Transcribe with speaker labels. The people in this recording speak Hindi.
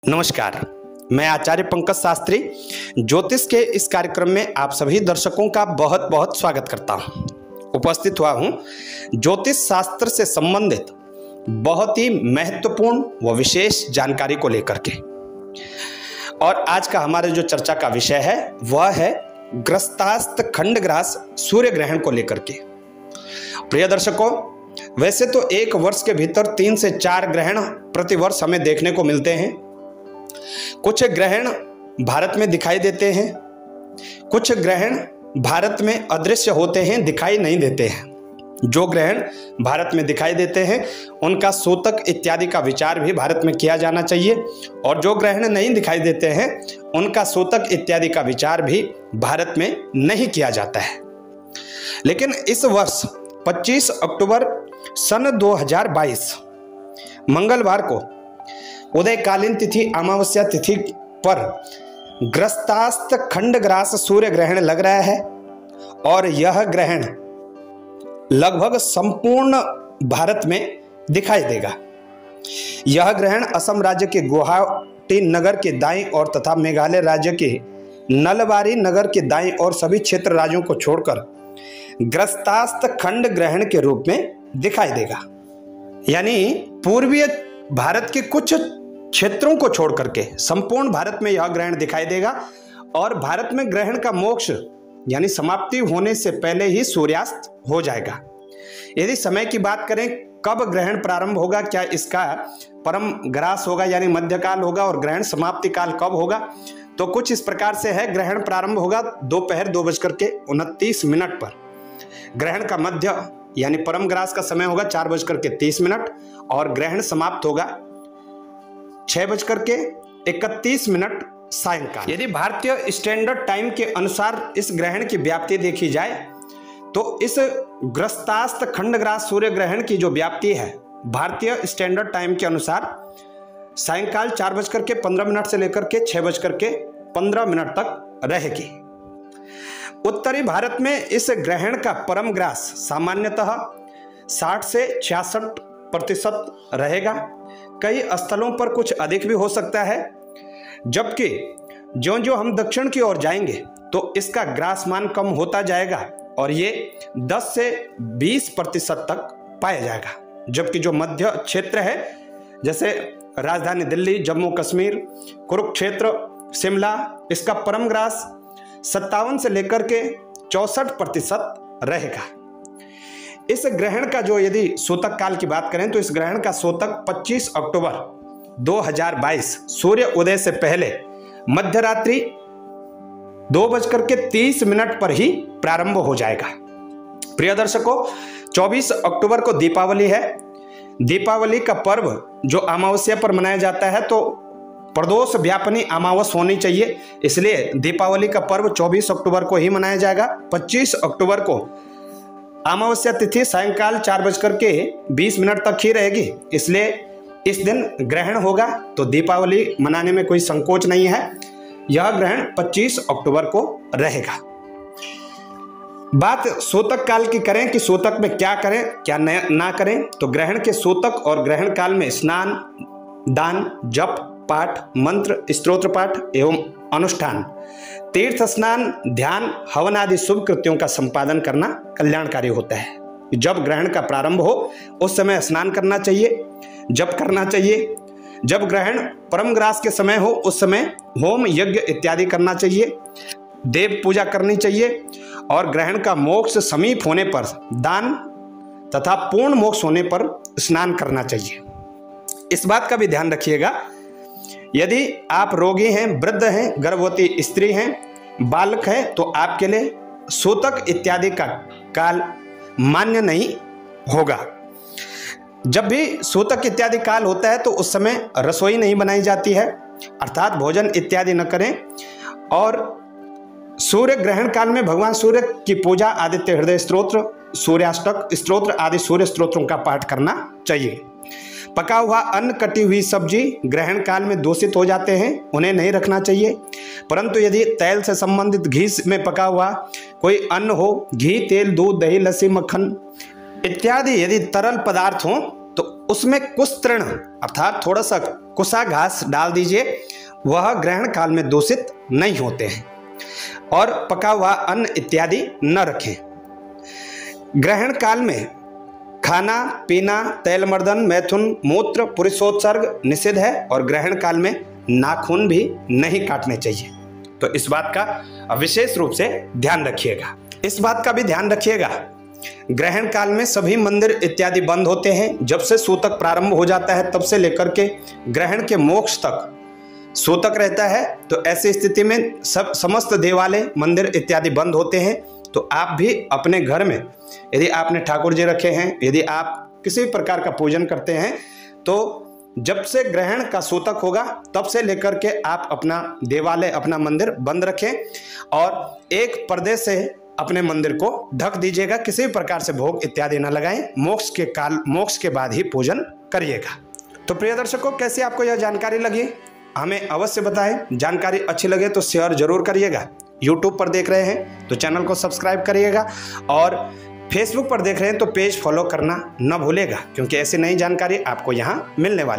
Speaker 1: नमस्कार, मैं आचार्य पंकज शास्त्री ज्योतिष के इस कार्यक्रम में आप सभी दर्शकों का बहुत बहुत स्वागत करता हूं। उपस्थित हुआ हूं ज्योतिष शास्त्र से संबंधित बहुत ही महत्वपूर्ण व विशेष जानकारी को लेकर के। और आज का हमारे जो चर्चा का विषय है वह है ग्रस्तास्त खंडग्रास सूर्य ग्रहण को लेकर के। प्रिय दर्शकों, वैसे तो एक वर्ष के भीतर 3 से 4 ग्रहण प्रतिवर्ष हमें देखने को मिलते हैं। कुछ ग्रहण भारत में दिखाई देते हैं, कुछ ग्रहण भारत में अदृश्य होते हैं, दिखाई नहीं देते हैं। जो ग्रहण भारत में दिखाई देते हैं उनका सूतक इत्यादि का विचार भी भारत में किया जाना चाहिए, और जो ग्रहण नहीं दिखाई देते हैं उनका सूतक इत्यादि का विचार भी भारत में नहीं किया जाता है। लेकिन इस वर्ष 25 अक्टूबर सन 2022 मंगलवार को उदयकालीन तिथि अमावस्या तिथि पर ग्रस्तास्त खंडग्रास सूर्य ग्रहण लग रहा है, और यह ग्रहण लगभग संपूर्ण भारत में दिखाई देगा। यह ग्रहण असम राज्य के गुवाहाटी नगर के दाईं ओर तथा मेघालय राज्य के नलबारी नगर के दाईं ओर सभी क्षेत्र राज्यों को छोड़कर ग्रस्तास्त खंड ग्रहण के रूप में दिखाई देगा। यानी पूर्वीय भारत के कुछ क्षेत्रों को छोड़ करके संपूर्ण भारत में यह ग्रहण दिखाई देगा, और भारत में ग्रहण का मोक्ष यानी समाप्ति होने से पहले ही सूर्यास्त हो जाएगा। यदि समय की बात करें कब ग्रहण प्रारंभ होगा, क्या इसका परम ग्रास होगा यानी मध्यकाल होगा, और ग्रहण समाप्ति काल कब होगा, तो कुछ इस प्रकार से है। ग्रहण प्रारंभ होगा दोपहर 2:29 पर। ग्रहण का मध्य यानी परम ग्रास का समय होगा 4:30, और ग्रहण समाप्त होगा 6:31 सायंकाल। यदि भारतीय स्टैंडर्ड टाइम के अनुसार इस ग्रहण की व्याप्ति देखी जाए तो इस ग्रस्तास्त खंडग्रास सूर्य ग्रहण की जो व्याप्ति है भारतीय स्टैंडर्ड टाइम के अनुसार सायंकाल 4:15 से लेकर के 6:15 तक रहेगी। उत्तरी भारत में इस ग्रहण का परम ग्रास सामान्यतः 60 से 66% रहेगा। कई स्थलों पर कुछ अधिक भी हो सकता है, जबकि जो हम दक्षिण की ओर जाएंगे तो इसका ग्रास मान कम होता जाएगा और ये 10 से 20% तक पाया जाएगा। जबकि जो मध्य क्षेत्र है जैसे राजधानी दिल्ली, जम्मू कश्मीर, कुरुक्षेत्र, शिमला, इसका परम ग्रास 57 से लेकर के 64% रहेगा। इस ग्रहण का जो यदि सूतक काल की बात करें तो इस ग्रहण का सूतक 25 अक्टूबर 2022 सूर्य उदय से पहले मध्यरात्रि 2:30 पर ही प्रारंभ हो जाएगा। प्रिय दर्शकों, 24 अक्टूबर को दीपावली है। दीपावली का पर्व जो अमावस्या पर मनाया जाता है तो प्रदोष व्यापनी अमावस होनी चाहिए, इसलिए दीपावली का पर्व 24 अक्टूबर को ही मनाया जाएगा। 25 अक्टूबर को अमावस्या तिथि सायंकाल 4:20 तक ही रहेगी, इसलिए इस दिन ग्रहण होगा, तो दीपावली मनाने में कोई संकोच नहीं है। यह ग्रहण 25 अक्टूबर को रहेगा। बात सूतक काल की करें कि सूतक में क्या करें क्या ना करें, तो ग्रहण के सूतक और ग्रहण काल में स्नान, दान, जप, पाठ, मंत्र, स्तोत्र पाठ एवं अनुष्ठान, तीर्थ स्नान, ध्यान, हवन आदि शुभ कृत्यों का संपादन करना कल्याणकारी होता है। जब ग्रहण का प्रारंभ हो उस समय स्नान करना चाहिए, जप करना चाहिए। जब ग्रहण परम ग्रास के समय हो उस समय होम यज्ञ इत्यादि करना चाहिए, देव पूजा करनी चाहिए, और ग्रहण का मोक्ष समीप होने पर दान तथा पूर्ण मोक्ष होने पर स्नान करना चाहिए। इस बात का भी ध्यान रखिएगा, यदि आप रोगी हैं, वृद्ध हैं, गर्भवती स्त्री हैं, बालक हैं, तो आपके लिए सूतक इत्यादि का काल मान्य नहीं होगा। जब भी सूतक इत्यादि काल होता है तो उस समय रसोई नहीं बनाई जाती है, अर्थात भोजन इत्यादि न करें। और सूर्य ग्रहण काल में भगवान सूर्य की पूजा, आदित्य हृदय स्तोत्र, सूर्याष्टक स्तोत्र आदि सूर्य स्तोत्रों का पाठ करना चाहिए। पका हुआ अन्न, कटी हुई सब्जी ग्रहण काल में दूषित हो जाते हैं, उन्हें नहीं रखना चाहिए। परंतु यदि तेल से संबंधित घी में पका हुआ कोई अन्न हो, घी, तेल, दूध, दही, लस्सी, मक्खन इत्यादि यदि तरल पदार्थ हो तो उसमें कुछ तृण अर्थात थोड़ा सा कुसा घास डाल दीजिए, वह ग्रहण काल में दूषित नहीं होते हैं। और पका हुआ अन्न इत्यादि न रखें। ग्रहण काल में खाना पीना, तैलमर्दन, मैथुन, मूत्र, पुरुषोत्सर्ग निषिद्ध है और ग्रहण काल में नाखून भी नहीं काटने चाहिए। तो इस बात का विशेष रूप से ध्यान रखिएगा। इस बात का भी ध्यान रखिएगा, ग्रहण काल में सभी मंदिर इत्यादि बंद होते हैं। जब से सूतक प्रारंभ हो जाता है तब से लेकर के ग्रहण के मोक्ष तक सूतक रहता है। तो ऐसी स्थिति में समस्त देवालय, मंदिर इत्यादि बंद होते हैं। तो आप भी अपने घर में यदि आपने ठाकुर जी रखे हैं, यदि आप किसी भी प्रकार का पूजन करते हैं, तो जब से ग्रहण का सूतक होगा तब से लेकर के आप अपना देवालय, अपना मंदिर बंद रखें और एक पर्दे से अपने मंदिर को ढक दीजिएगा। किसी भी प्रकार से भोग इत्यादि न लगाएं। मोक्ष के बाद ही पूजन करिएगा। तो प्रिय दर्शकों, कैसी आपको यह जानकारी लगी हमें अवश्य बताएं। जानकारी अच्छी लगे तो शेयर जरूर करिएगा। यूट्यूब पर देख रहे हैं तो चैनल को सब्सक्राइब करिएगा और फेसबुक पर देख रहे हैं तो पेज फॉलो करना न भूलेगा, क्योंकि ऐसी नई जानकारी आपको यहाँ मिलने वाली।